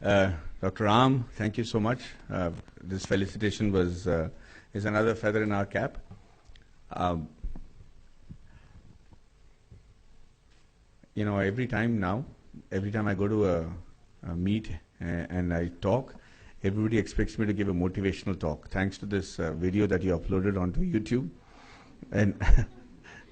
Dr. Ram, thank you so much. This felicitation is another feather in our cap. Um, every time I go to a meet and I talk, everybody expects me to give a motivational talk. Thanks to this video that you uploaded onto YouTube, and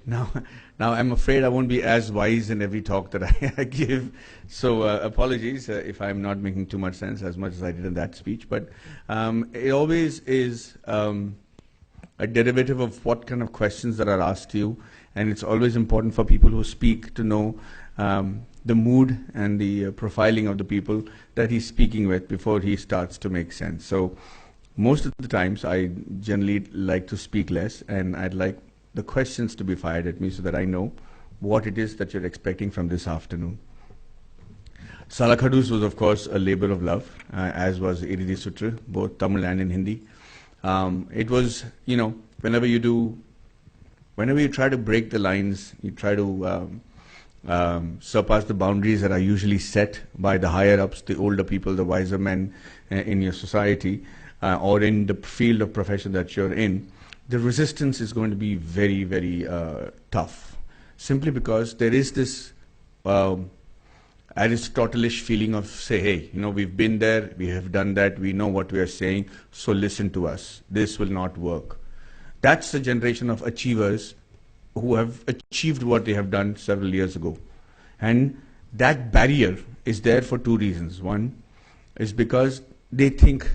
now I'm afraid I won't be as wise in every talk that I give. So apologies if I'm not making too much sense as much as I did in that speech. But it always is a derivative of what kind of questions that are asked to you, and it's always important for people who speak to know the mood and the profiling of the people that he's speaking with before he starts to make sense. So most of the times I generally like to speak less, and I'd like the questions to be fired at me so that I know what it is that you're expecting from this afternoon. Salakadus was, of course, a labor of love, as was Iridi Sutra, both Tamil and in Hindi. It was, whenever you try to break the lines, you try to surpass the boundaries that are usually set by the higher-ups, the older people, the wiser men in your society, or in the field of profession that you're in, the resistance is going to be very, very tough, simply because there is this Aristotelish feeling of, say, hey, we've been there, we have done that, we know what we are saying, so listen to us. This will not work. That's the generation of achievers who have achieved what they have done several years ago. And that barrier is there for two reasons. One is because they think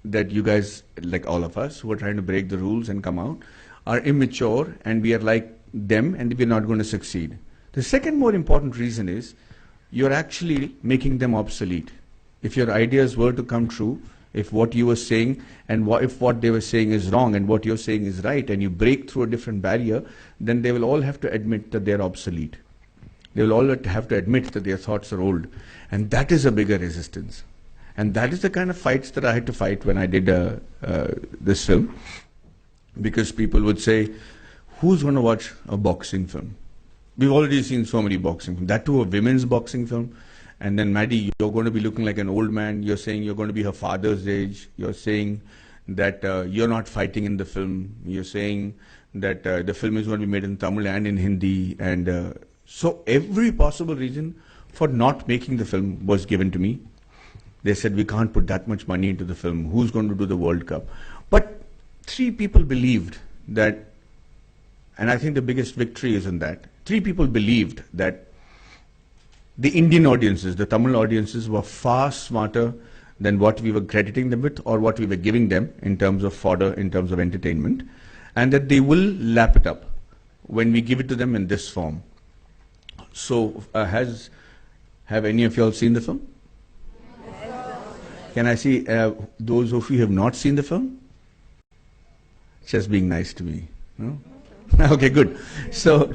that you guys, like all of us, who are trying to break the rules and come out, are immature and we are like them and we're not going to succeed. The second more important reason is you're actually making them obsolete. If your ideas were to come true, if what you were saying and if what they were saying is wrong and what you're saying is right, and you break through a different barrier, then they will all have to admit that they're obsolete. They will all have to admit that their thoughts are old. And that is a bigger resistance. And that is the kind of fights that I had to fight when I did this film. Because people would say, who's going to watch a boxing film? We've already seen so many boxing films. That too, a women's boxing film. And then, Maddie, you're going to be looking like an old man. You're saying you're going to be her father's age. You're saying that you're not fighting in the film. You're saying that the film is going to be made in Tamil and in Hindi. And so every possible reason for not making the film was given to me. They said, we can't put that much money into the film. Who's going to do the World Cup? But three people believed that, and I think the biggest victory is in that. Three people believed that the Indian audiences, the Tamil audiences, were far smarter than what we were crediting them with or what we were giving them in terms of fodder, in terms of entertainment, and that they will lap it up when we give it to them in this form. So, have any of you all seen the film? Can I see those of you who have not seen the film? Just being nice to me. No? Okay, good. So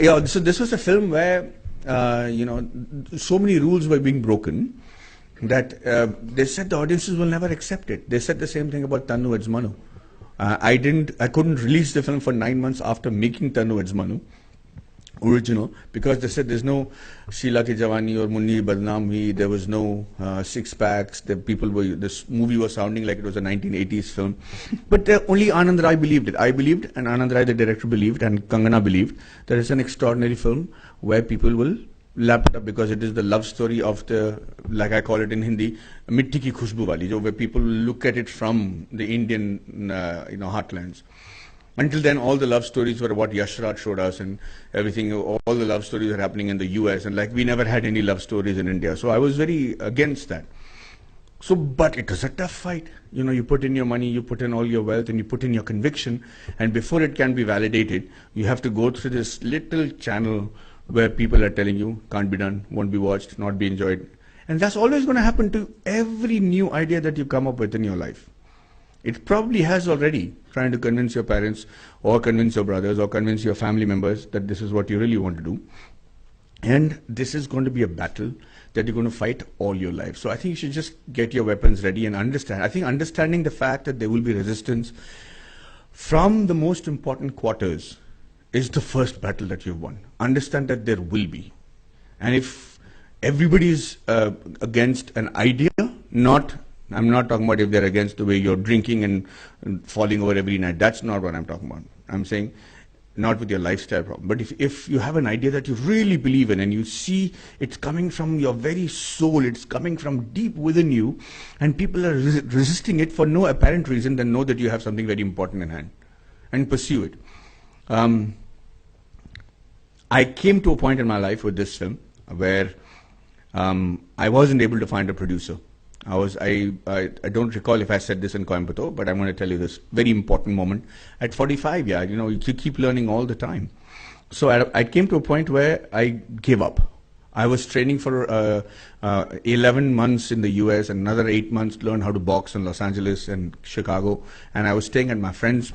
this was a film where so many rules were being broken that they said the audiences will never accept it. They said the same thing about Tannu Eds Manu. I couldn't release the film for 9 months after making Tannu Eds Manu original, because they said there's no Sheila Ki Jawani or Munni Badnaam Hui, there was no six packs, this movie was sounding like it was a 1980s film. But only Anand Rai believed it. I believed, and Anand Rai, the director, believed, and Kangana believed that it's an extraordinary film where people will lap it up because it is the love story of the, like I call it in Hindi, Mitti Ki Khushbu Wali, where people look at it from the Indian heartlands. Until then, all the love stories were what Yash Raj showed us, and everything, all the love stories are happening in the US, and like we never had any love stories in India. So I was very against that. So, but it was a tough fight. You put in your money, you put in all your wealth, and you put in your conviction, and before it can be validated, you have to go through this little channel where people are telling you, can't be done, won't be watched, not be enjoyed. And that's always going to happen to every new idea that you come up with in your life. It probably has already, trying to convince your parents or convince your brothers or convince your family members that this is what you really want to do. And this is going to be a battle that you're going to fight all your life. So I think you should just get your weapons ready and understand. I think understanding the fact that there will be resistance from the most important quarters is the first battle that you've won. Understand that there will be. And if everybody is against an idea, I'm not talking about if they're against the way you're drinking and falling over every night. That's not what I'm talking about. I'm saying not with your lifestyle problem. But if you have an idea that you really believe in and you see it's coming from your very soul, it's coming from deep within you, and people are resisting it for no apparent reason, then know that you have something very important in hand and pursue it. I came to a point in my life with this film where I wasn't able to find a producer. I don't recall if I said this in Coimbatore, but I'm going to tell you this very important moment. At 45, you keep learning all the time. So I came to a point where I gave up. I was training for 11 months in the US, and another 8 months to learn how to box in Los Angeles and Chicago, and I was staying at my friend's